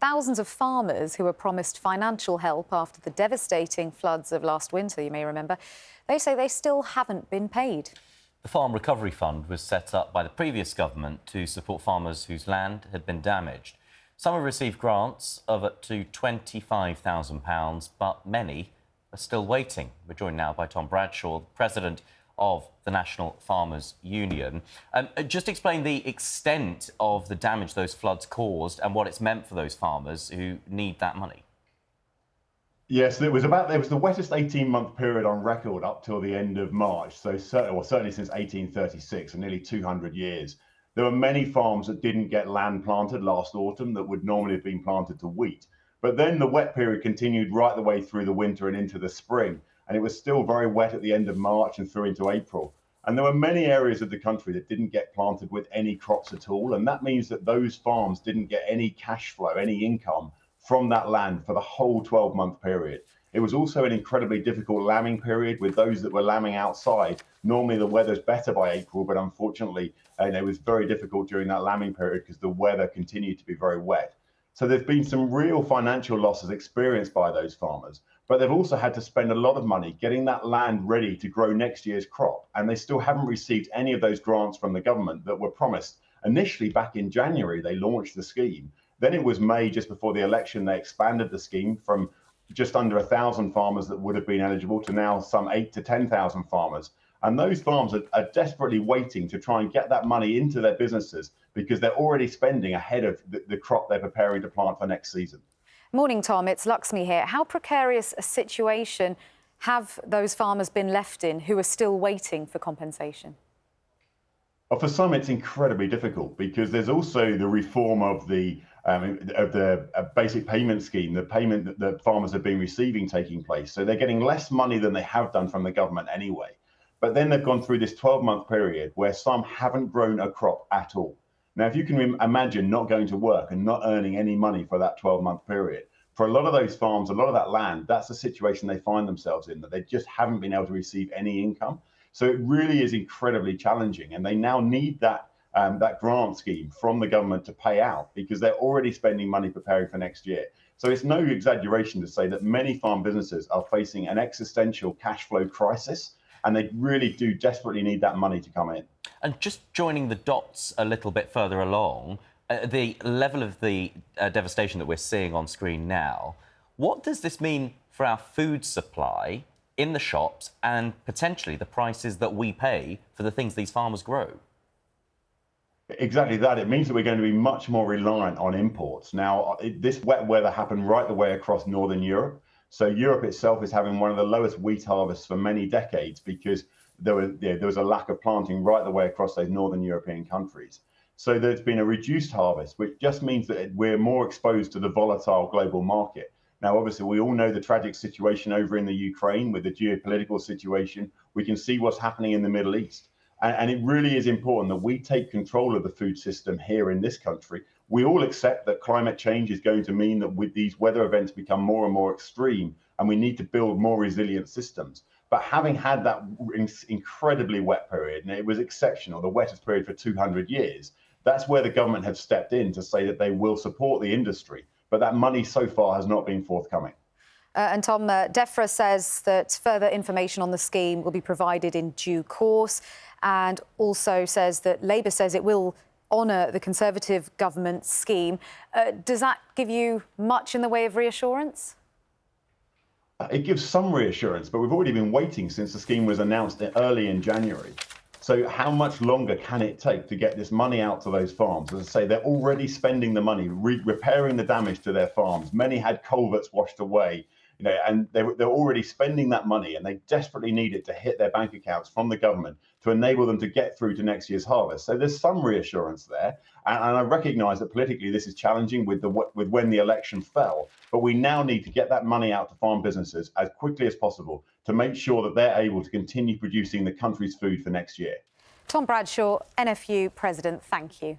Thousands of farmers who were promised financial help after the devastating floods of last winter, you may remember, they say they still haven't been paid. The Farm Recovery Fund was set up by the previous government to support farmers whose land had been damaged. Some have received grants of up to £25,000, but many are still waiting. We're joined now by Tom Bradshaw, President of the National Farmers Union. Just explain the extent of the damage those floods caused and what it's meant for those farmers who need that money. Yes, it was the wettest 18-month period on record up till the end of March. So certainly since 1836, so nearly 200 years. There were many farms that didn't get land planted last autumn that would normally have been planted to wheat. But then the wet period continued right the way through the winter and into the spring. And it was still very wet at the end of March and through into April. And there were many areas of the country that didn't get planted with any crops at all. And that means that those farms didn't get any cash flow, any income from that land for the whole 12-month period. It was also an incredibly difficult lambing period with those that were lambing outside. Normally the weather's better by April, but unfortunately it was very difficult during that lambing period because the weather continued to be very wet. So there's been some real financial losses experienced by those farmers, but they've also had to spend a lot of money getting that land ready to grow next year's crop. And they still haven't received any of those grants from the government that were promised. Initially, back in January, they launched the scheme. Then it was May, just before the election, they expanded the scheme from just under 1,000 farmers that would have been eligible to now some 8,000 to 10,000 farmers. And those farms are desperately waiting to try and get that money into their businesses because they're already spending ahead of the crop they're preparing to plant for next season. Morning, Tom. It's Luxmi here. How precarious a situation have those farmers been left in who are still waiting for compensation? Well, for some, it's incredibly difficult because there's also the reform of the basic payment scheme, the payment that the farmers have been receiving taking place. So they're getting less money than they have done from the government anyway. But then they've gone through this 12-month period where some haven't grown a crop at all. Now, if you can imagine not going to work and not earning any money for that 12-month period, for a lot of those farms, a lot of that land, that's the situation they find themselves in, that they just haven't been able to receive any income. So it really is incredibly challenging. And they now need that grant scheme from the government to pay out because they're already spending money preparing for next year. So it's no exaggeration to say that many farm businesses are facing an existential cash flow crisis. And they really do desperately need that money to come in. And just joining the dots a little bit further along, the level of the devastation that we're seeing on screen now, what does this mean for our food supply in the shops and potentially the prices that we pay for the things these farmers grow? Exactly that. It means that we're going to be much more reliant on imports. Now, this wet weather happened right the way across Northern Europe. So Europe itself is having one of the lowest wheat harvests for many decades because there was a lack of planting right the way across those Northern European countries. So there's been a reduced harvest, which just means that we're more exposed to the volatile global market. Now, obviously, we all know the tragic situation over in the Ukraine with the geopolitical situation. We can see what's happening in the Middle East. And it really is important that we take control of the food system here in this country. We all accept that climate change is going to mean that with these weather events become more and more extreme, and we need to build more resilient systems. But having had that incredibly wet period, and it was exceptional, the wettest period for 200 years, that's where the government have stepped in to say that they will support the industry. But that money so far has not been forthcoming. And Tom, DEFRA says that further information on the scheme will be provided in due course, and also says that Labour says it will honour the Conservative government scheme. Does that give you much in the way of reassurance? It gives some reassurance, but we've already been waiting since the scheme was announced early in January. So how much longer can it take to get this money out to those farms? As I say, they're already spending the money, repairing the damage to their farms. Many had culverts washed away. And they're already spending that money, and they desperately need it to hit their bank accounts from the government to enable them to get through to next year's harvest. So there's some reassurance there, and I recognise that politically this is challenging with when the election fell. But we now need to get that money out to farm businesses as quickly as possible to make sure that they're able to continue producing the country's food for next year. Tom Bradshaw, NFU President, thank you.